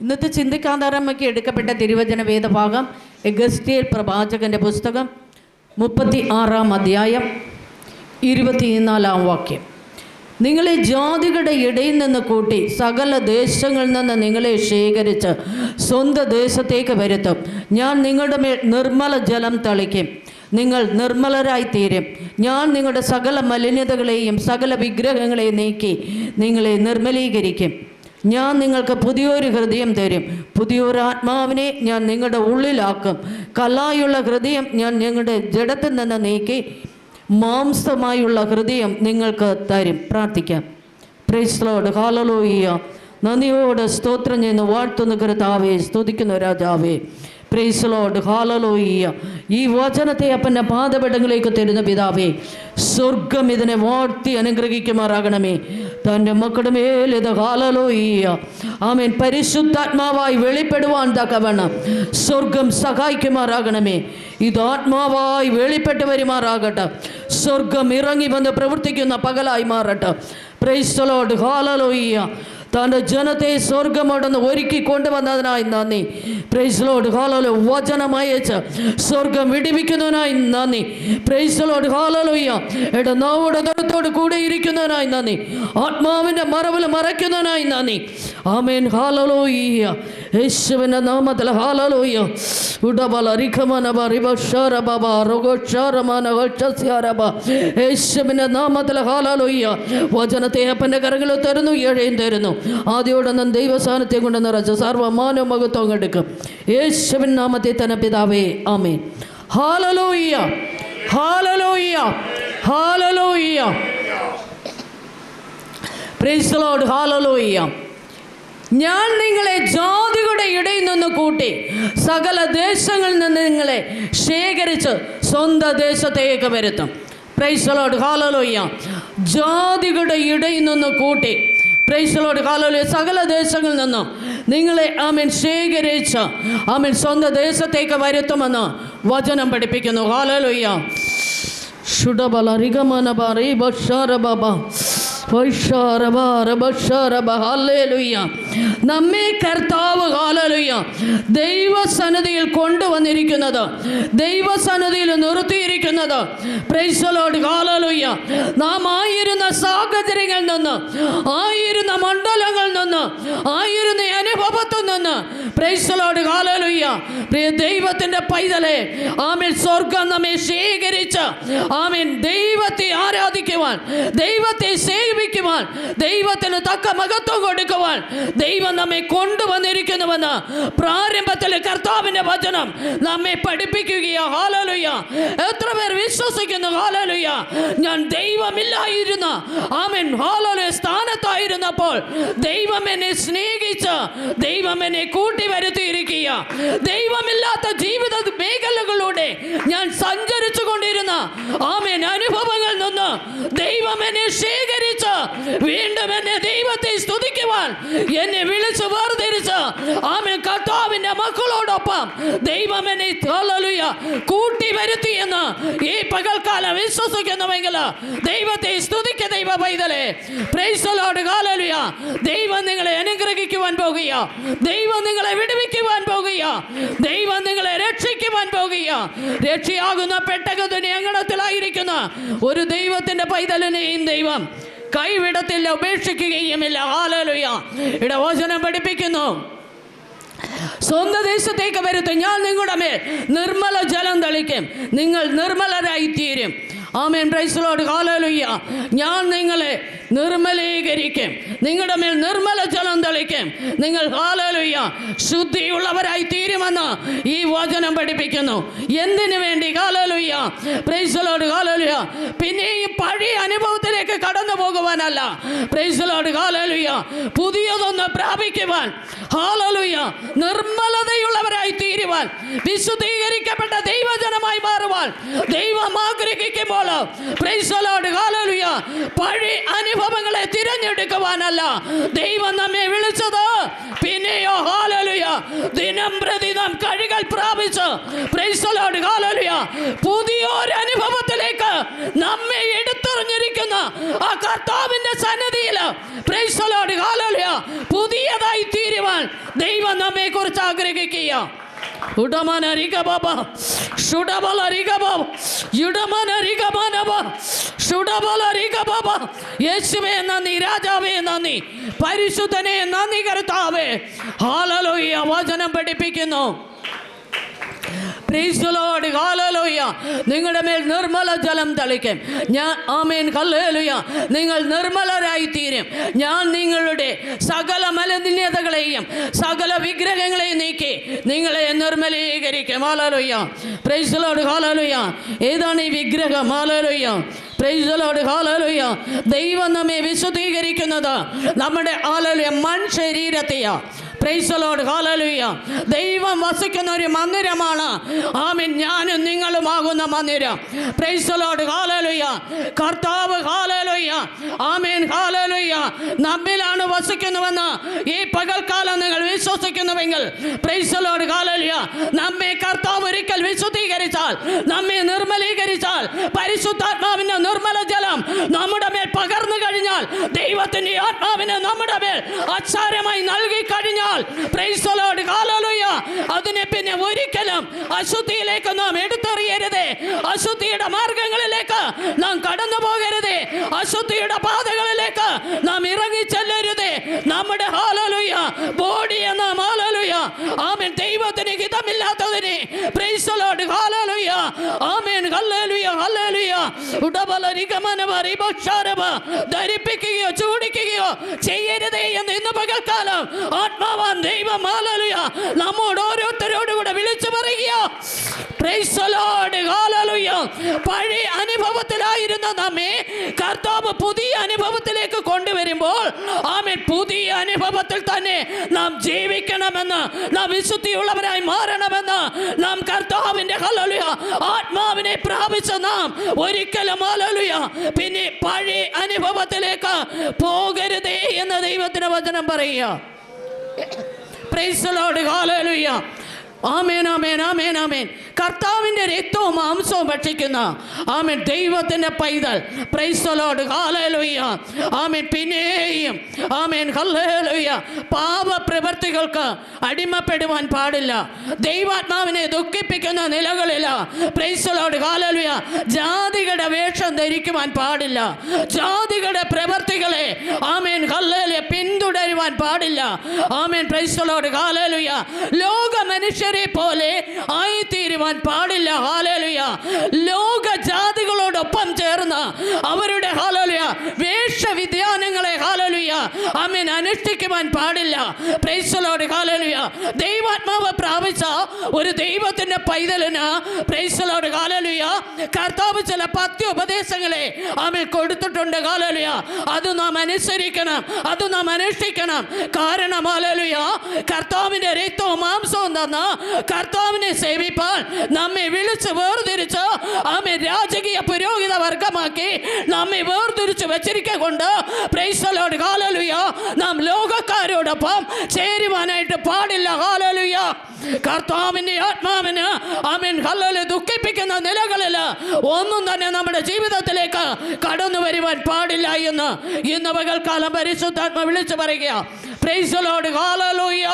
ഇന്നത്തെ ചിന്തിക്കാതാരമ്മയ്ക്ക് എടുക്കപ്പെട്ട തിരുവചന വേദഭാഗം എഗസ്റ്റിയേൽ പ്രവാചകന്റെ പുസ്തകം 36-ാം അധ്യായം 24-ാം വാക്യം. നിങ്ങളെ ജാതികളുടെ ഇടയിൽ നിന്ന് കൂട്ടി സകല ദേശങ്ങളിൽ നിന്ന് നിങ്ങളെ ശേഖരിച്ച് സ്വന്തം ദേശത്തേക്ക് വരുത്തും. ഞാൻ നിങ്ങളുടെ മേൽ നിർമ്മല ജലം തളിക്കും, നിങ്ങൾ നിർമ്മലരായിത്തീരും. ഞാൻ നിങ്ങളുടെ സകല മലിനതകളെയും സകല വിഗ്രഹങ്ങളെയും നീക്കി നിങ്ങളെ നിർമ്മലീകരിക്കും. ഞാൻ നിങ്ങൾക്ക് പുതിയൊരു ഹൃദയം തരും, പുതിയൊരു ആത്മാവിനെ ഞാൻ നിങ്ങളുടെ ഉള്ളിലാക്കും. കല്ലായുള്ള ഹൃദയം ഞാൻ നിങ്ങളുടെ ജഡത്തിൽ നിന്ന് നീക്കി മാംസമായുള്ള ഹൃദയം നിങ്ങൾക്ക് തരും. പ്രാർത്ഥിക്കാം. Praise Lord. ഹല്ലേലൂയ. നന്ദിയോട് സ്തോത്രം ചെയ്യുന്നു, വാഴ്ത്തുന്ന കർത്താവേ, സ്തുതിക്കുന്ന രാജാവേ. Praise Lord. ഹല്ലേലൂയ. ഈ വചനത്തെ അപ്പൻ്റെ പാദപീഠങ്ങളിലേക്ക് തരുന്ന പിതാവേ, സ്വർഗം ഇതിനെ വാഴ്ത്തി അനുഗ്രഹിക്കുമാറാകണമേ. തൻ്റെ മക്കളുടെ മേൽ ഇത് ഹല്ലേലൂയ ആമേൻ പരിശുദ്ധാത്മാവായി വെളിപ്പെടുവാൻ തക്കവണ്ണം സ്വർഗം സഹായിക്കുമാറാകണമേ. ഇത് ആത്മാവായി വെളിപ്പെട്ട് വരുമാറാകട്ടെ. സ്വർഗം ഇറങ്ങി വന്ന് പ്രവർത്തിക്കുന്ന പകലായി മാറട്ടെ. Price the Lord. ഹല്ലേലൂയ. തൻ്റെ ജനത്തെ സ്വർഗമോടൊന്ന് ഒരുക്കി കൊണ്ടുവന്നതിനായി നന്ദി. Price the Lord. ഹല്ലേലൂയ. വചനമയച്ച് സ്വർഗം വിടിവിക്കുന്നതിനായി നന്ദി. Price the Lord. ഹല്ലേലൂയ. നാവോട് ദൈവത്തോട് കൂടെ ഇരിക്കുന്നതിനായി നന്ദി. ആത്മാവിൻ്റെ മറവിൽ മറയ്ക്കുന്നതിനായി നന്ദി. ആമേൻ. ഹല്ലേലൂയ. യേശുവിൻ്റെ നാമത്തിൽ ഹല്ലേലൂയ. യേശുവിൻ്റെ നാമത്തിൽ ഹല്ലേലൂയ. വചനത്തെ അപ്പൻ്റെ കരങ്ങളിൽ തരുന്നു, ഏഴയും തരുന്നു. ആദ്യോടൊന്നും ദൈവസാന്നിധ്യം കൊണ്ട് നിറച്ച് സർവ്വമാനവ മഹത്വം എടുക്കും. യേശുവിൻ നാമത്തെ തന്നെ പിതാവേ. ആമേൻ. ഹല്ലേലൂയ. ഹല്ലേലൂയ. ഹല്ലേലൂയ. Praise the Lord. ഹല്ലേലൂയ. ഞാൻ നിങ്ങളെ ജാതികളുടെ ഇടയിൽ നിന്ന് കൂട്ടി സകല ദേശങ്ങളിൽ നിന്ന് നിങ്ങളെ ശേഖരിച്ച് സ്വന്തം ദേശത്തേക്ക് വരുത്തും. Price the Lord. ഹല്ലേലൂയ. ജാതികളുടെ ഇടയിൽ നിന്ന് കൂട്ടി, പ്രൈസ് ദി ലോർഡ്. ഹല്ലേലൂയ. സകല ദേശങ്ങളിൽ നിന്നും നിങ്ങളെ ആമേൻ ശേഖരിച്ച് ആമേൻ സ്വന്തം ദേശത്തേക്ക് വരുത്തുമെന്ന് വചനം പഠിപ്പിക്കുന്നു. ഹല്ലേലൂയ. ശുഡബല റിഗമന ബാരി ബഷാര ബാബാ. നമ്മെ കർത്താവ് ഹല്ലേലൂയ ദൈവസന്നിധിയിൽ കൊണ്ടുവന്നിരിക്കുന്നത്, ദൈവസന്നിധിയിൽ നിർത്തിയിരിക്കുന്നത്, പ്രൈസ് ദി ലോർഡ്. ഹല്ലേലൂയ. നാം ആയിരുന്ന സാഹചര്യങ്ങളിൽ നിന്ന്, ആയിരുന്ന മണ്ഡലങ്ങളിൽ നിന്ന്, ആയിരുന്ന അനുഭവത്തിൽ നിന്ന്, പ്രൈസ് ദി ലോർഡ്. ഹല്ലേലൂയ. പ്രിയ ദൈവത്തിൻ്റെ പൈതലേ, ആമേൻ സ്വർഗം നമ്മെ ശേഖരിച്ച് ആമേൻ ദൈവത്തെ ആരാധിക്കുവാൻ, ദൈവത്തെ സേവിക്കുവാൻ, ദൈവത്തിന് തക്ക മഹത്വം കൊടുക്കുവാൻ ദൈവം നമ്മെ കൊണ്ടുവന്നിരിക്കുന്നുവെന്ന് പ്രാരംഭത്തിൽ കർത്താവിന്റെ വചനം നമ്മെ പഠിപ്പിക്കുകയാ. ഹല്ലേലൂയ. എത്ര പേർ വിശ്വസിക്കുന്നു? ഹല്ലേലൂയ. ഞാൻ ദൈവമില്ലായിരുന്ന ആമേൻ ഹല്ലേലൂയ സ്ഥാനത്തായിരുന്നപ്പോൾ ദൈവം എന്നെ സ്നേഹിച്ച് ദൈവം എന്നെ കൂട്ടി വരുത്തിയിരിക്കുക. ദൈവമില്ലാത്ത ജീവിത മേഖലകളിലൂടെ ഞാൻ സഞ്ചരിച്ചു കൊണ്ടിരുന്ന ആമേൻ അനുഭവങ്ങളിൽ നിന്ന് ദൈവം എന്നെ ശേഖരിച്ച് വീണ്ടും എന്നെ ദൈവത്തെ സ്തുതിക്കുവാൻ എന്നെ വിളിച്ചു വേർതിരിച്ച് ആമേൻ കർത്താവിന്റെ മക്കളോടൊപ്പം ദൈവം എന്നെ ഹല്ലേലൂയ കൂട്ടി വരുത്തി എന്ന് ഈ പകൽക്കാലം വിശ്വസിക്കുന്നുവെങ്കിൽ ദൈവത്തെ സ്തുതിക്ക ദൈവ പൈതലേ. Praise the Lord. ഹല്ലേലൂയ. ദൈവം നിങ്ങളെ അനുഗ്രഹിക്കുവാൻ പോകുക, ദൈവം നിങ്ങളെ വിടുവിക്കുവാൻ പോകുക, ദൈവം നിങ്ങളെ രക്ഷിക്കുവാൻ പോകുക. രക്ഷയാകുന്ന പെട്ടകത്തിന് അങ്കണത്തിലായിരിക്കുന്ന ഒരു ദൈവത്തിന്റെ പൈതലിനെയും ദൈവം കൈവിടത്തില്ല, ഉപേക്ഷിക്കുകയുമില്ല. ഹല്ലേലൂയ. ഇവിടെ വചനം പഠിപ്പിക്കുന്നു, സ്വന്തം ദേശത്തേക്ക് വരുത്തും. ഞാൻ നിങ്ങളുടെ മേൽ നിർമ്മല ജലം തളിക്കും, നിങ്ങൾ നിർമ്മലരായി തീരും. ആമേൻ. Praise the Lord. ഹല്ലേലൂയ. ഞാൻ നിങ്ങളെ നിർമ്മലീകരിക്കും, നിങ്ങളുടെ മേൽ നിർമ്മല ജലം തളിക്കും, നിങ്ങൾ ഹല്ലേലൂയ ശുദ്ധിയുള്ളവരായി തീരുമെന്ന് ഈ വചനം പഠിപ്പിക്കുന്നു. എന്തിനു വേണ്ടി? Hallelujah. Praise the Lord. Hallelujah. പിന്നെയും പഴയ അനുഭവത്തിലേക്ക് കടന്നു പോകുവാനല്ല, പ്രൈസ് ദി ലോർഡ്. ഹല്ലേലൂയ. പുതിയതൊന്ന് പ്രാപിക്കുവാൻ, ഹല്ലേലൂയ നിർമ്മലതയുള്ളവരായി തീരുവാൻ, വിശുദ്ധീകരിക്കപ്പെട്ട ദൈവജനമായി മാറുവാൻ ദൈവം ആഗ്രഹിക്കുമ്പോൾ, പ്രൈസ് ദി ലോർഡ്. ഹല്ലേലൂയ പഴയ അനുഭവങ്ങളെ തിരഞ്ഞെടുക്കുവാനല്ല ദൈവം നമ്മെ വിളിച്ചത്. പിന്നെയോ ഹല്ലേലൂയ ദിനം പ്രതി നാം കഴികൾ പ്രാപിച്ച്, പ്രൈസ് ദി ലോർഡ്. ഹല്ലേലൂയ പുതിയൊരു അനുഭവത്തിലേക്ക് നമ്മെ എടുത്തെറിഞ്ഞിരിക്കുന്ന ആ കർത്താവിന്റെ സന്നിധിയിൽ, പ്രൈസ് ദി ലോർഡ്. ഹല്ലേലൂയ പുതിയതായി തീരുവാൻ ജീവിക്കാൻ ദൈവം നമ്മെക്കുറിച്ച് ആഗ്രഹിക്കുക. യേശുവേ നന്ദി, രാജാവേ നന്ദി, പരിശുദ്ധനെ നന്ദി കർത്താവേ. ഹല്ലേലൂയ. വചനം പഠിപ്പിക്കുന്നു. Price the Lord. ഹല്ലേലൂയ. നിങ്ങളുടെ മേൽ നിർമ്മല ജലം തളിക്കും ഞാൻ. ആമേൻ. ഹല്ലേലൂയ. നിങ്ങൾ നിർമ്മലരായി തീരും. ഞാൻ നിങ്ങളുടെ സകല മലിനതകളെയും സകല വിഗ്രഹങ്ങളെയും നീക്കി നിങ്ങളെ നിർമ്മലീകരിക്കും. ഹല്ലേലൂയ. Praise the Lord. ഹല്ലേലൂയ. ഏതാണ് ഈ വിഗ്രഹം? ഹല്ലേലൂയ. Praise the Lord. ഹല്ലേലൂയ. ദൈവം നമ്മെ വിശുദ്ധീകരിക്കുന്നത് നമ്മുടെ ഹല്ലേലൂയ മൺശരീരത്തെയാണ്. Praise the Lord. ഹല്ലേലൂയ. ദൈവം വസിക്കുന്ന ഒരു മന്ദിരമാണ്. ആമേൻ. ഞാനും നിങ്ങളുമാകുന്ന മന്ദിരം. Praise the Lord. ഹല്ലേലൂയ. കർത്താവ് ഹല്ലേലൂയ. ആമേൻ. ഹല്ലേലൂയ. നമ്മിലാണ് വസിക്കുന്നുവെന്ന് ഈ പകൽക്കാലം നിങ്ങൾ വിശ്വസിക്കുന്നുവെങ്കിൽ പ്രൈസ് ദി ലോർഡ്. ഹല്ലേലൂയ. നമ്മെ കർത്താവ് ഒരിക്കൽ വിശുദ്ധീകരിച്ചാൽ, നമ്മെ നിർമ്മലീകരിച്ചാൽ, പരിശുദ്ധാത്മാവിന്റെ നിർമ്മല ജലം നമ്മുടെ മേൽ പകർന്നു കഴിഞ്ഞാൽ, ദൈവത്തിന്റെ ആത്മാവിനെ നമ്മുടെ മേൽ അച്ചാരമായി നൽകി കഴിഞ്ഞാൽ, പ്രൈസ് ദി ലോർഡ്. ഹല്ലേലൂയ. അതിനെ പിന്നെ ഒരിക്കലും അശുദ്ധിയിലേക്ക് നാം എടുത്തെറിയരുത്. അശുദ്ധിയുടെ മാർഗങ്ങളിലേക്ക് നാം കടന്നു പോകരുത്. അശുദ്ധിയുടെ പാതകളിലേക്ക് നാം ഇറങ്ങി ചെല്ലരുത്. നമ്മുടെ ഹല്ലേലൂയ ബോഡിയെ നാം ഹല്ലേലൂയ ആമേൻ ദൈവത്തിന് ഹിതമില്ലാത്തതിനെ പ്രൈസ് ദി ലോർഡ്. ഹല്ലേലൂയ. ആമേൻ. ഹല്ലേലൂയ. ഹല്ലേലൂയ. ധരിപ്പിക്കുകയോ ചൂടിക്കുകയോ ചെയ്യരുതേ എന്ന് ഇന്ന് പകൽക്കാലം ആത്മാവാൻ ദൈവം ഹല്ലേലൂയ നമ്മോട് ഓരോരുത്തരോടും കൂടെ വിളിച്ചു പറയുക. Praise the Lord. ഹല്ലേലൂയ. പഴയ അനുഭവത്തിലായിരുന്ന നമ്മെ കർത്താവ് പുതിയ അനുഭവത്തിലേക്ക് കൊണ്ടുവരുമ്പോൾ ആമേൻ പുതിയ അനുഭവത്തിൽ തന്നെ നാം ജീവിക്കണമെന്ന്, നാം വിശുദ്ധിയുള്ളവരായി മാറണമെന്ന്, നാം കർത്താവിന്റെ ഹല്ലേലൂയ ആത്മാവിനെ പ്രാപിച്ച നാം ഒരിക്കലും ഹല്ലേലൂയ പിന്നെ പഴയ അനുഭവത്തിലേക്ക് പോകരുതേ എന്ന് ദൈവത്തിന്റെ വചനം പറയുക. Praise the Lord. ഹല്ലേലൂയ. ആമേൻ. ആമേൻ. ആമേൻ. ആമേൻ. കർത്താവിൻ്റെ രക്തവും മാംസവും ഭക്ഷിക്കുന്ന ആമേൻ ദൈവത്തിൻ്റെ പൈതൽ പ്രൈസ് ദി ലോർഡ്. ഹല്ലേലൂയ. ആമേൻ. പിന്നെയും ആമേൻ ഹല്ലേലൂയ പാപപ്രവൃത്തികൾക്ക് അടിമപ്പെടുവാൻ പാടില്ല. ദൈവാത്മാവിനെ ദുഃഖിപ്പിക്കുന്ന നിലകളില്ല. Praise the Lord. ഹല്ലേലൂയ. ജാതികളുടെ വേഷം ധരിക്കുവാൻ പാടില്ല. ജാതികളുടെ പ്രവൃത്തികളെ ആമേൻ ഹല്ലേലൂയ പിന്തുടരുവാൻ പാടില്ല. ആമേൻ. Praise the Lord. ഹല്ലേലൂയ. ലോക മനുഷ്യരെ പോലെ ആയിത്തീരുവാൻ പാടില്ല. ഹല്ലേലൂയ. ലോക ജാതികളോടൊപ്പം ചേർന്ന് അവരുടെ ഹല്ലേലൂയ വേഷവിധാനങ്ങളെ ഹല്ലേലൂയ ആമേൻ അനുഷ്ഠിക്കുവാൻ പാടില്ല. Price the Lord. ഹല്ലേലൂയ. ദൈവാത്മാവ് പ്രാപിച്ച ഒരു ദൈവത്തിന്റെ പൈതലിന് പ്രൈസ് ദി ലോർഡ്. ഹല്ലേലൂയ കർത്താവ് ചില പത്യോപദേശങ്ങളെ ആമേൻ കൊടുത്തിട്ടുണ്ട്. ഹല്ലേലൂയ. അത് നാം അനുസരിക്കണം, അത് നാം അനുഷ്ഠിക്കണം. കാരണം ഹല്ലേലൂയ കർത്താവിന്റെ രക്തവും മാംസവും തന്ന കർത്താവിനെ സേവിപ്പാൻ നമ്മെ വിളിച്ച് വേർതിരിച്ച് ആമേൻ രാജകീയ പുരോഹിത വർഗമാക്കി നമ്മെ വേർതിരിച്ച് വെച്ചിരിക്കൊണ്ട് പ്രൈസ് ദി ലോർഡ്. ഹല്ലേലൂയ നാം ലോകക്കാരോടൊപ്പം ചേരുവാനായിട്ട് പാടില്ല. ഹല്ലേലൂയ. കർത്താവിന്റെ ആത്മാവിന് ആമേൻ ഹല്ലേലൂയ ദുഃഖിപ്പിക്കുന്ന നിലകളിൽ ഒന്നും തന്നെ നമ്മുടെ ജീവിതത്തിലേക്ക് കടന്നു വരുവാൻ പാടില്ല എന്ന് ഇന്ന് പകൽക്കാലം പരിശുദ്ധാത്മ വിളിച്ചു പറയുക. Praise the Lord. ഹല്ലേലൂയ.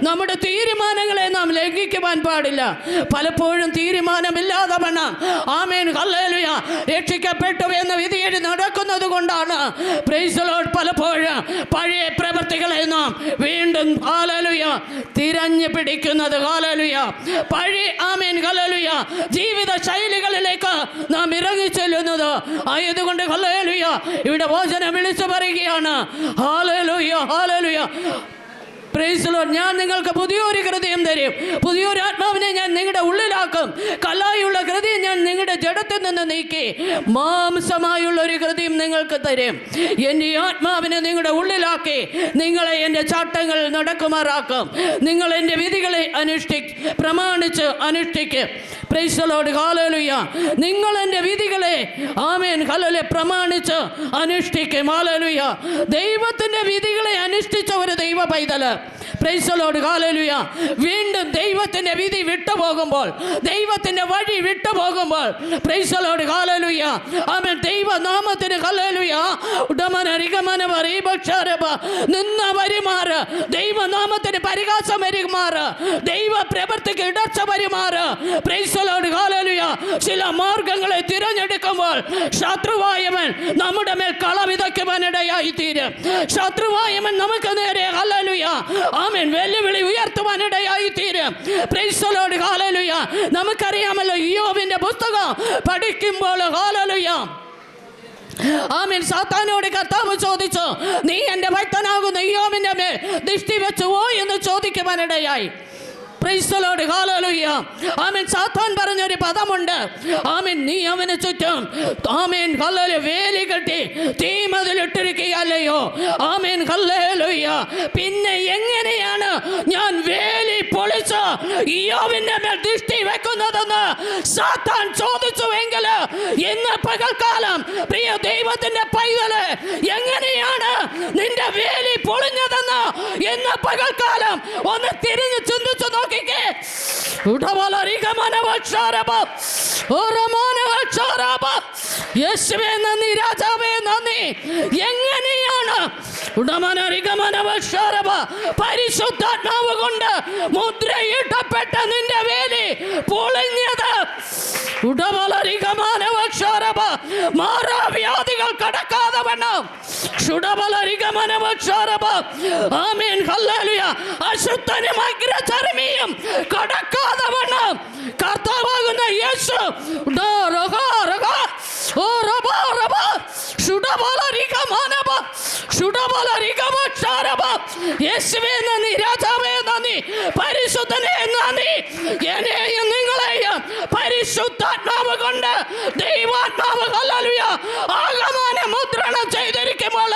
നമ്മുടെ തീരുമാനങ്ങളെ നാം ലംഘിക്കുവാൻ പാടില്ല. പലപ്പോഴും തീരുമാനമില്ലാതെ വേണം ആമേൻ ഹല്ലേലൂയ രക്ഷിക്കപ്പെട്ടു എന്ന വിധിയെഴുതി നടക്കുന്നത് കൊണ്ടാണ് പ്രൈസ് ദി ലോർഡ് പലപ്പോഴും പഴയ പ്രവൃത്തികളെ നാം വീണ്ടും ഹല്ലേലൂയ തിരഞ്ഞു പിടിക്കുന്നത്. ഹല്ലേലൂയ. പഴയ ആമേൻ ഹല്ലേലൂയ ജീവിത ശൈലികളിലേക്ക് നാം ഇറങ്ങി ചെല്ലുന്നത് ആയതുകൊണ്ട് ഹല്ലേലൂയ ഇവിടെ വചനം വിളിച്ചു പറയുകയാണ്. ഹല്ലേലൂയ. ഹല്ലേലൂയ. Praise the Lord. ഞാൻ നിങ്ങൾക്ക് പുതിയൊരു ഹൃദയം തരും, പുതിയൊരു ആത്മാവിനെ ഞാൻ നിങ്ങളുടെ ഉള്ളിലാക്കും. കല്ലായുള്ള ഹൃദയം ഞാൻ നിങ്ങളുടെ ജഡത്തിൽ നിന്ന് നീക്കി മാംസമായുള്ള ഒരു ഹൃദയം നിങ്ങൾക്ക് തരും. എൻ്റെ ആത്മാവിനെ നിങ്ങളുടെ ഉള്ളിലാക്കി നിങ്ങളെ എൻ്റെ ചട്ടങ്ങൾ നടക്കുമാറാക്കും. നിങ്ങൾ എൻ്റെ വിധികളെ പ്രമാണിച്ച് അനുഷ്ഠിക്കും. Praise the Lord. ഹല്ലേലൂയ. നിങ്ങൾ എൻ്റെ വിധികളെ ആമേൻ ഹല്ലേലൂയ പ്രമാണിച്ച് അനുഷ്ഠിക്കും. ഹല്ലേലൂയ. ദൈവത്തിൻ്റെ വിധികളെ അനുഷ്ഠിച്ച ഒരു ദൈവ പൈതൽ പ്രൈസ് ദി ലോർഡ്. ഹല്ലേലൂയ. വീണ്ടും ദൈവത്തിൻ്റെ വിധി വിട്ടുപോകുമ്പോൾ, ദൈവത്തിൻ്റെ വഴി വിട്ടുപോകുമ്പോൾ, പ്രൈസ് ദി ലോർഡ്. ഹല്ലേലൂയ. ആമേൻ. ദൈവനാമത്തിന് ഹല്ലേലൂയ. നിന്ന പരിമാറ്, ദൈവനാമത്തിന് പരിഹാസം പരിമാറ്, ദൈവ പ്രവൃത്തിക്ക് ഇടർച്ച പരിമാറ്. Praise the Lord. ഹല്ലേലൂയ. ചില മാർഗങ്ങളെ തിരഞ്ഞെടുക്കുമ്പോൾ ശത്രുവായവൻ നമ്മുടെ മേൽ കള വിതയ്ക്കുവാനിടയായി തീരും. ശത്രുവായവൻ നമുക്ക് നേരെ ഹല്ലേലൂയ ആമേൻ വെല്ലുവിളി ഉയർത്തുവാനിടയായി തീരും. Praise the Lord. ഹല്ലേലൂയ. നമുക്കറിയാമല്ലോ ഇയ്യോബിന്റെ പുസ്തകം പഠിക്കുമ്പോൾ ഹല്ലേലൂയ ആമേൻ സാത്താനോട് കർത്താവ് ചോദിച്ചു, നീ എൻ്റെ ഭക്തനാകുന്ന ഇയ്യോബിന്റെ മേൽ ദൃഷ്ടി വെച്ചുവോ എന്ന് ചോദിക്കുവാനിടയായി. Praise the Lord. ഹല്ലേലൂയ. ആമേൻ. സാത്താൻ പറഞ്ഞൊരു പദമുണ്ട്. ആമേൻ. നീ അവന് ചുറ്റും ആമേൻ ഹല്ലേലൂയ വേലി കെട്ടി തീമതിലിട്ടിരിക്കുകയല്ലയോ. ആമേൻ. ഹല്ലേലൂയ. പിന്നെ എങ്ങനെയാണ് ഞാൻ വേലി പൊളിച്ച് ഇയ്യോബിന്റെ മേൽ ദൃഷ്ടി വെക്കുന്നതെന്ന് സാത്താൻ ചോദിച്ചുവെങ്കിൽ, ഇന്ന് പകൽക്കാലം പ്രിയ ദൈവത്തിന്റെ പൈതല്, എങ്ങനെയാണ് നിന്റെ വേലി പൊളിഞ്ഞതെന്ന് ഇന്ന് പകൽക്കാലം ഒന്ന് തിരിഞ്ഞ് ചിന്തിച്ചു നോക്കി. യേശുവേ നന്ദി, രാജാവേ നന്ദി. എങ്ങനെയാണ് പരിശുദ്ധാത്മാവ് കൊണ്ട് മുദ്രയിട്ടപ്പെട്ട നിന്റെ വേലി പൊളിഞ്ഞത്? മാറാവ്യാധികൾ കടക്കാതെ വണ്ണം, അശുദ്ധനും അഗ്രചർമ്മിയും കടക്കാതെ വണ്ണം കർത്താവാകുന്ന യേശു യേശുവേ നന്ദി, രാജാവേ നന്ദി, പരിശുദ്ധനെ നന്ദി. എന്നെയും നിങ്ങളെയും പരിശുദ്ധാത്മാവ് കൊണ്ട് ദൈവാത്മാവ് ഹല്ലേലൂയ ആഗമന മുദ്രണം ചെയ്തിരിക്കുമ്പോൾ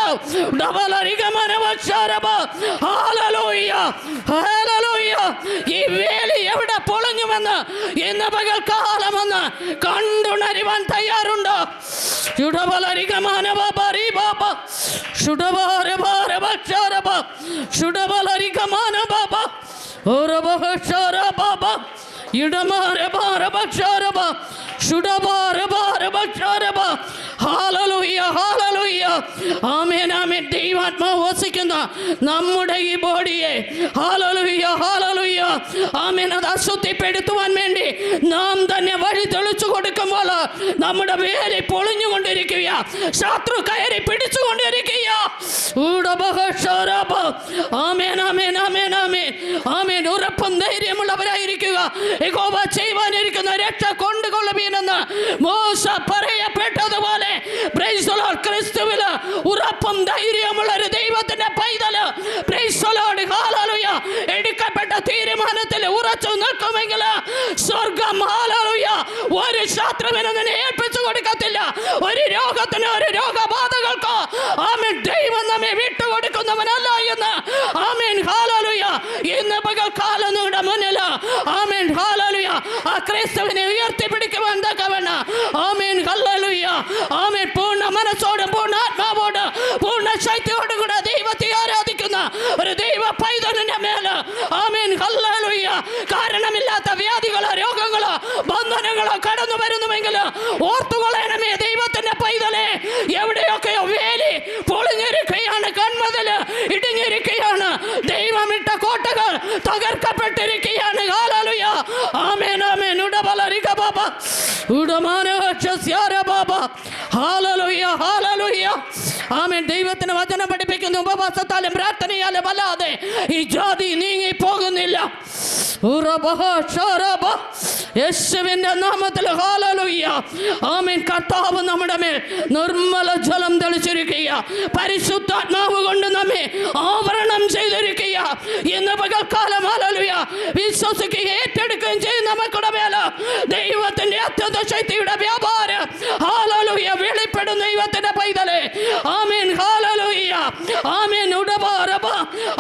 ഈ വേലി എവിടെ പൊളിഞ്ഞുവെന്ന് ഇന്ന് പകൽക്കാലമെന്ന് കണ്ടുണരുവാൻ തയ്യാറുണ്ടോ? ദൈവാത്മാവ് വസിക്കുന്ന നമ്മുടെ ഈ ബോഡിയെ ഹല്ലേലൂയ ഹല്ലേലൂയ ആമേൻ അത് അശുദ്ധിപ്പെടുത്തുവാൻ വേണ്ടി നാം തന്നെ വഴി തെളിച്ചു കൊടുക്കുമ്പോൾ നമ്മുടെ വേലി പൊളിഞ്ഞുകൊണ്ടിരിക്കുക, ശത്രു കയറി പിടിച്ചുകൊണ്ടിരിക്കുക. ആമേൻ ആമേൻ ആമേൻ ആമേൻ ആമേൻ. ഉറപ്പും ധൈര്യമുള്ളവരായിരിക്കുക. യഹോവ ചെയ്യുവാനിരിക്കുന്ന രക്ഷ കൊണ്ടുകൊള്ളുവീനെന്ന് മോശ പറയപ്പെട്ടതുപോലെ പ്രൈസ് ദി ലോർഡ് ക്രിസ്തുവിൽ ഉറപ്പും ധൈര്യമുള്ള ഒരു ദൈവത്തിന്റെ പൈതല് പ്രൈസ് ദി ലോർഡ് ഹല്ലേലൂയ എടുക്കപ്പെട്ട തീരുമാനത്തിൽ ഉറച്ചു നിൽക്കുമെങ്കിൽ സ്വർഗ്ഗം ഹല്ലേലൂയ ഒരു ശത്രുവിനെ നിന്നെ ഏൽപ്പിച്ചു കൊടുക്കത്തില്ല. ഒരു രോഗത്തിന്, ഒരു രോഗബാധകൾക്കോ ആമേൻ ദൈവം നമ്മെ വിട്ടുകൊടുക്കുന്നവനല്ല എന്ന് ആമേൻ ഹല്ലേലൂയ ഇന്ന് പകൽക്കാലം നിങ്ങളുടെ മുന്നിൽ ആമേൻ ഹല്ലേലൂയ ആ ക്രിസ്തുവിനെ ഉയർത്തിപ്പിടിക്കുവാൻ തക്കവണ്ണം ആമേൻ ഹല്ലേലൂയ ആമേൻ പൂർണ്ണ മനസ്സോടും പൂർണ്ണ ആത്മാവോട് പൂർണ്ണ ശക്തിയോടും കൂടെ ദൈവത്തെ ആരാധിക്കുന്ന ഒരു ദൈവ പൈതലിന്റെ മേല് ആമേൻ ഹല്ലേലൂയ കാരണമില്ലാത്ത വ്യാധികളോ രോഗങ്ങളോ ബന്ധനങ്ങളോ കടന്നു വരുന്നുവെങ്കിൽ ഓർത്തുകൊള്ളണമേ ദൈവത്തിന്റെ പൈതലെ. എവിടെയൊക്കെയോ വേലി പൊളിഞ്ഞിരിക്കുകയാണ്, കൺമതില് ഇടിഞ്ഞിരിക്കുകയാണ്, ദൈവമിട്ട കോട്ടകൾ തകർക്കപ്പെട്ടിരിക്കുകയാണ്. ഹല്ലേലൂയ ആമേൻ ആമേൻ. ആമേൻ. ദൈവത്തിന് വചനം പഠിപ്പിക്കുന്നു, ഉപവാസത്താലും പ്രാർത്ഥനയാലും അല്ലാതെ ഈ ജാതി നീങ്ങി പോകുന്നില്ല. യേശുവിന്റെ നാമത്തിൽ ഹല്ലേലൂയ ആമേൻ. കർത്താവ് നമ്മുടെ മേൽ നിർമ്മല ജലം തെളിച്ചിരിക്കുക, പരിശുദ്ധാത്മാവ് കൊണ്ട് നമ്മെ ആവരണം ചെയ്തിരിക്കുക. ഇന്ന് പകൽക്കാലം ഹല്ലേലൂയ വിശ്വസിക്കുകയും ഏറ്റെടുക്കുകയും ചെയ്യുന്ന മക്കളുടെ മേൽ ദൈവത്തിന്റെ അത്യന്ത ശക്തിയുടെ വ്യാപാരം ഹല്ലേലൂയ വെളിപ്പെടുന്ന ദൈവത്തിന്റെ പൈതലെ ആമേൻ ഹല്ലേലൂയ ആമേൻ.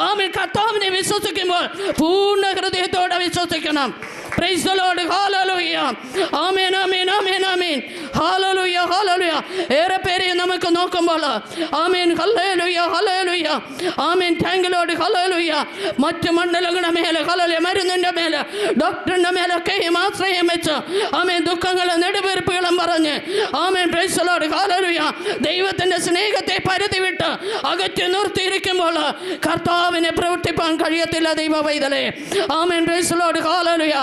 ആമേൻ. കർത്താവിനെ വിശ്വസിക്കുമ്പോൾ പൂർണ്ണ ഹൃദയത്തോടെ വിശ്വസിക്കണം. പ്രൈസ് ദി ലോർഡ് ഹല്ലേലൂയ ആമേൻ ആമേൻ ആമേൻ ആമേൻ ഹല്ലേലൂയ ഹല്ലേലൂയ. ഏറെ പേരെ നമുക്ക് നോക്കുമ്പോൾ ആമേൻ ഹല്ലേലൂയ hallelujah amen thank you Lord hallelujah. മറ്റ് മണ്ഡലങ്ങളുടെ മേലെ ഹല്ലേലൂയ മരുന്നിൻ്റെ മേലെ ഡോക്ടറിൻ്റെ മേലൊക്കെയും ആശ്രയം വെച്ച് ആമേൻ ദുഃഖങ്ങളും നെടുവീർപ്പുകളും പറഞ്ഞ് ആമേൻ പ്രൈസ് ദി ലോർഡ് ഹല്ലേലൂയ ദൈവത്തിൻ്റെ സ്നേഹത്തെ പരിധി വിട്ട് അകറ്റി നിർത്തിയിരിക്കുമ്പോൾ കർത്താവിനെ പ്രവർത്തിപ്പാൻ കഴിയത്തില്ല ദൈവ പൈതലേ. ആമേൻ പ്രൈസ് ദി ലോർഡ് ഹല്ലേലൂയ.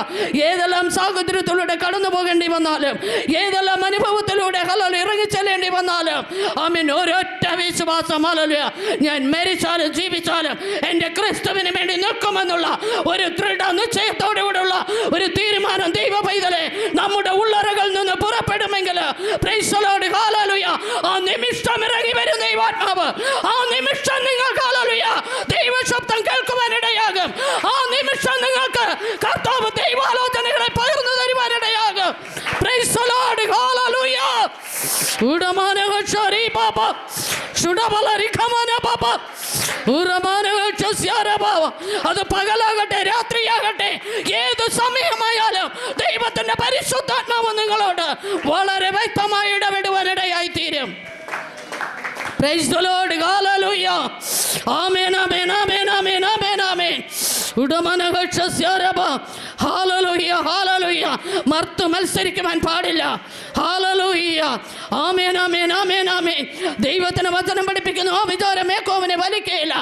ഏതെല്ലാം സാഹചര്യത്തിലൂടെ കടന്നു പോകേണ്ടി വന്നാലും ഏതെല്ലാം അനുഭവത്തിലൂടെ ഹല്ലേലൂയ ഇറങ്ങിച്ചെല്ലേണ്ടി വന്നാലും ആമേൻ ഒരൊറ്റ വിശ്വാസം ഹല്ലേലൂയ ഞാൻ മരിച്ചാലും ജീവിച്ചാലും എൻ്റെ ക്രിസ്തുവിന് വേണ്ടി നിൽക്കുമെന്നുള്ള ഒരു ദൃഢ നിശ്ചയത്തോടുകൂടെയുള്ള ഒരു തീരുമാനം ദൈവ പൈതലേ നമ്മുടെ ഉള്ളറകളിൽ നിന്ന് പുറപ്പെടുമെങ്കിൽ പ്രൈസ് ദി ലോർഡ് ഹല്ലേലൂയ ആ നിമിഷം ഇറങ്ങി വരും ദൈവാത്മാവ്. ആ നിമിഷം നിങ്ങൾക്ക് ഹല്ലേലൂയ ദൈവശബ്ദം കേൾക്കുവാനിടയാകും. ആ നിമിഷം നിങ്ങൾക്ക് കർത്താവ് ദൈവാലോചനകളെ പകർന്നു തരുവാനിടയാകും. പ്രൈസ് ദി ലോർഡ് ഹല്ലേലൂയ. ഉടമാനവക്ഷരി പാപ സുഡബലരിഖമന പാപ ഉറമാനവക്ഷസ്യാര പാപ. അത് പകലാകട്ടെ രാത്രിയാകട്ടെ ഏത് സമയമായാലും ദൈവത്തിന്റെ പരിശുദ്ധാത്മാവ് നിങ്ങളോട് വളരെ വ്യക്തമായി ഇടപെടുവാനിടയായി തീരും. പ്രൈസ് ദി ലോർഡ് ഹല്ലേലൂയ. ആമേൻ ആമേൻ ആമേൻ ആമേൻ ആമേൻ ആമേൻ. ഹല്ലേലൂയ ഹല്ലേലൂയ. മർത്തു മത്സരിക്കുവാൻ പാടില്ല. ഹല്ലേലൂയ ആമേൻ ആമേൻ ആമേൻ ആമേൻ. ദൈവത്തിന് വചനം പഠിപ്പിക്കുന്നു ആ വിചാരം യാക്കോബിനെ വലിക്കുകയില്ല,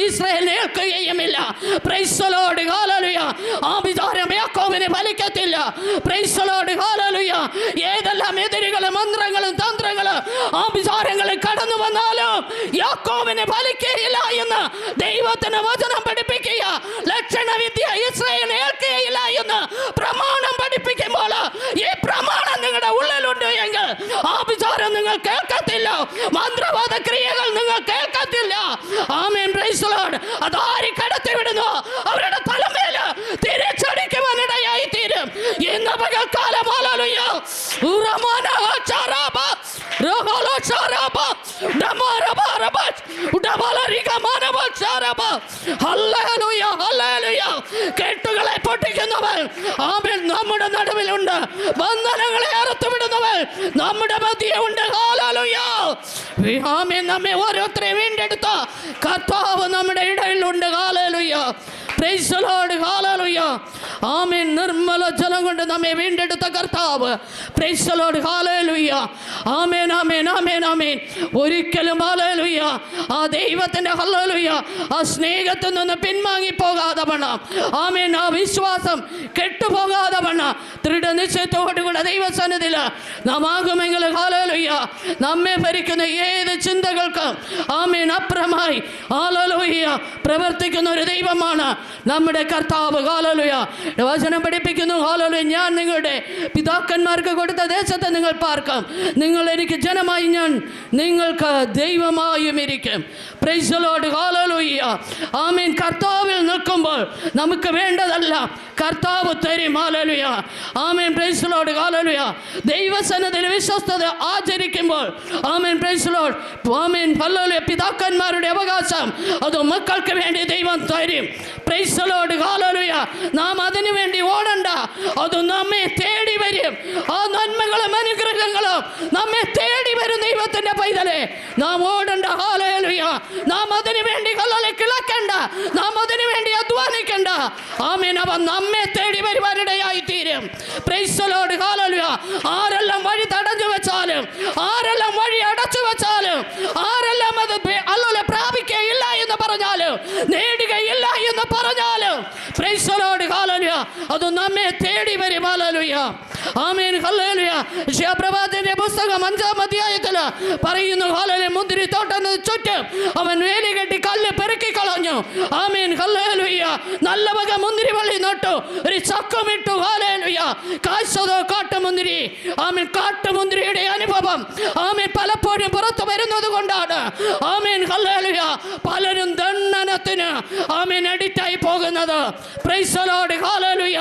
ഇസ്രായേലിനെ ഏൽക്കുകയുമില്ല. പ്രൈസ് ദി ലോർഡ് ഹല്ലേലൂയ. ആ വിചാരം യാക്കോബിനെ വലിക്കത്തില്ല. പ്രൈസ് ദി ലോർഡ് ഹല്ലേലൂയ. ഏതെല്ലാം എതിരുകളും മന്ത്രങ്ങളും തന്ത്രങ്ങളും ആ വിചാരങ്ങളിൽ കടന്നു വന്നാലും യാക്കോബിനെ വലിക്കുകയില്ല എന്ന് ദൈവത്തിന് വചനം പഠിപ്പിക്കുക. ലക്ഷണവിദ്യ ഇസ്രായേലിനെ ഏൽക്കുകയില്ല എന്ന് പ്രമാണം പഠിപ്പിക്കുമ്പോൾ ഈ പ്രമാണം നിങ്ങളുടെ ഉള്ളിലുണ്ട് എങ്കിൽ ആ വിചാരം നിങ്ങൾ കേൾക്കത്തില്ല, മന്ത്രവാദ ക്രിയകൾ നിങ്ങൾ കേൾക്കത്തില്ല. ആമേൻ പ്രൈസ് ദി ലോർഡ്. അതാരി കടത്തി വിടുന്നു അവരുടെ തലമേൽ തിരിച്ചടിക്കുവാനിടയായി തീരും. ഇന്ന് പകൽക്കാലം ഹല്ലേലൂയ കെട്ടുകളെ പൊട്ടിക്കുന്നവൻ ആമേൻ നമ്മുടെ നടുവിലുണ്ട്. ബന്ധനങ്ങളെ അറുത്തുവിടുന്നവൻ നമ്മുടെ മധ്യമുണ്ട്. ഹല്ലേലൂയ ആമേൻ. നമ്മെ ഓരോരുത്തരെ വീണ്ടെടുത്ത കർത്താവ് നമ്മുടെ ഇടയിലുണ്ട്. ഹല്ലേലൂയ പ്രൈസ് ദി ലോർഡ് ഹല്ലേലൂയ ആമേൻ. നിർമ്മല ജലം കൊണ്ട് നമ്മെ വീണ്ടെടുത്ത കർത്താവ്. പ്രൈസ് ദി ലോർഡ് ഹല്ലേലൂയ ആമേൻ ആമേൻ ആമേൻ ആമേൻ. ഒരിക്കലും ഹല്ലേലൂയ ആ ദൈവത്തിൻ്റെ ഹല്ലേലൂയ ആ സ്നേഹത്തിൽ നിന്ന് പിൻവാങ്ങി പോകാതെ വേണം. ആമേൻ. ആ വിശ്വാസം കെട്ടുപോകാതെ വേണം. ദൃഢനിശ്ചയത്തോടുകൂടെ ദൈവസന്നിധിയിൽ നാം ആകുമെങ്കിൽ ഹല്ലേലൂയ നമ്മെ ഭരിക്കുന്ന ഏത് ചിന്തകൾക്കും ആമേൻ അപ്പുറമായി ഹല്ലേലൂയ പ്രവർത്തിക്കുന്ന ഒരു ദൈവമാണ് നമ്മുടെ കർത്താവ്. ഹല്ലേലൂയ വചനം പഠിപ്പിക്കുന്നു ഹല്ലേലൂയ ഞാൻ നിങ്ങളുടെ പിതാക്കന്മാർക്ക് കൊടുത്ത ദേശത്ത് നിങ്ങൾ പാർക്കും, നിങ്ങൾ എനിക്ക് ജനമായി, ഞാൻ നിങ്ങൾക്ക് ദൈവമായും ഇരിക്കും. പ്രൈസ് ദി ലോർഡ് ഹല്ലേലൂയ ആമേൻ. കർത്താവിൽ നിൽക്കുമ്പോൾ നമുക്ക് വേണ്ടതല്ല കർത്താവ് തരും. ഹല്ലേലൂയ ആമേൻ. പ്രൈസ് ദി ലോർഡ് ഹല്ലേലൂയ. ദൈവസന്നിധിയിൽ വിശ്വസ്തത ആചരിക്കുമ്പോൾ ആമേൻ പ്രൈസ് ദി ലോർഡ് ആമേൻ ഹല്ലേലൂയ പിതാക്കന്മാരുടെ അവകാശം അത് മക്കൾക്ക് വേണ്ടി ദൈവം തരും. പ്രൈസ് ദി ലോർഡ് ഹല്ലേലൂയ. നാം അതിനു വേണ്ടി ഓടണ്ട, അത് നമ്മെ തേടി വരും. ആ നന്മകളും അനുഗ്രഹങ്ങളും നമ്മെ തേടി വരും. ദൈവത്തിന്റെ പൈതലേ നാം ഓടണ്ട. ഹല്ലേലൂയ നാം അതിനു വേണ്ടി കിളക്കണ്ട, നാം അതിനു വേണ്ടി അധ്വാനിക്കണ്ട. ആമേൻ. അവ നമ്മെ തേടി വരുവാനിടയായി തീരും. Praise the Lord hallelujah. ആരെല്ലാം വഴി തടഞ്ഞു വെച്ചാലും, ആരെല്ലാം വഴി അടച്ചു വെച്ചാലും, ആരെല്ലാം അത് അല്ലല്ല പ്രാപിക്കുകയില്ല എന്ന് പറഞ്ഞാലും, നേടുകയില്ല എന്ന് പറഞ്ഞാലും പ്രൈസ് ദി ലോർഡ് ഹല്ലേലൂയ അത് നമ്മെ തേടി വരും. ഹല്ലേലൂയ ആമേൻ ഹല്ലേലൂയ. യശയ്യാപ്രവാചകന്റെ പുസ്തകം 5-ാം അധ്യായത്തിൽ പറയുന്നു ഹല്ലേലൂയ മുന്തിരിത്തോട്ടത്തിന് ചുറ്റും അവൻ വേലി കെട്ടി കല്ല് പെറുക്കി കളഞ്ഞു. Amen hallelujah. നല്ല വക മുന്തിരി വള്ളി നട്ടു, ഒരു ചക്കമിട്ടു. ഹല്ലേലൂയ കാഴ്ചതോ കാട്ടുമുന്തിരി. ആമേൻ കാട്ടുമുന്തിരിയുടെ അനുഭവം ആമേൻ പലപ്പോഴും പുറത്തു വരുന്നത് കൊണ്ടാണ് ആമേൻ ഹല്ലേലൂയ പലരും ദണ്ഡന ജീവിതത്തിന് ആമേൻ അഡിക്റ്റായി പോകുന്നത്. Price the Lord, hallelujah.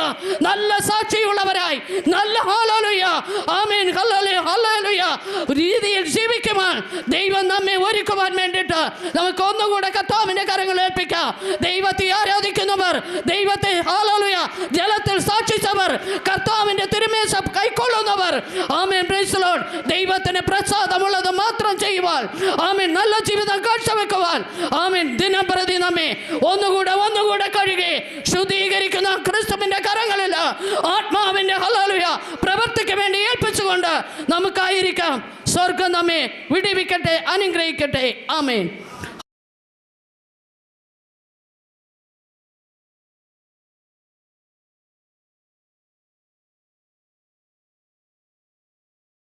നല്ല സാക്ഷിയുള്ളവരായി, നല്ല ഹല്ലേലൂയ ആമേൻ ഹല്ലേലൂയ ഹല്ലേലൂയ രീതിയിൽ ജീവിക്കുവാൻ ദൈവം നമ്മെ ഒരുക്കുവാൻ വേണ്ടിയിട്ട് നമുക്ക് ഒന്നുകൂടെ കർത്താവിന്റെ കരങ്ങളിൽ ഏൽപ്പിക്കാം. ദൈവത്തെ ആരാധിക്കുന്നവർ, ദൈവത്തെ ഹല്ലേലൂയ ജലത്തിൽ സാക്ഷിച്ചവർ, കർത്താവിന്റെ തിരുമേശ കൈക്കൊള്ളുന്നവർ, ആമേൻ പ്രൈസ് ദി ലോർഡ്, ദൈവത്തിന് പ്രസാദമുള്ളത് മാത്രം ചെയ്യുവാൻ, ആമേൻ നല്ല ജീവിതം കാഴ്ചവെക്കുവാൻ, ആമേൻ ദിനംപ്രതി നമ്മെ ഒന്നുകൂടെ കഴുകി ശുദ്ധീകരിക്കുന്ന ക്രിസ്തുവിന്റെ കരങ്ങളിൽ ആത്മാവിന്റെ ഹല്ലേലൂയ പ്രവൃത്തിക്ക് വേണ്ടി ഏൽപ്പിച്ചുകൊണ്ട് നമുക്കായിരിക്കാം. സ്വർഗം നമ്മെ വിടിവിക്കട്ടെ, അനുഗ്രഹിക്കട്ടെ. ആമേൻ.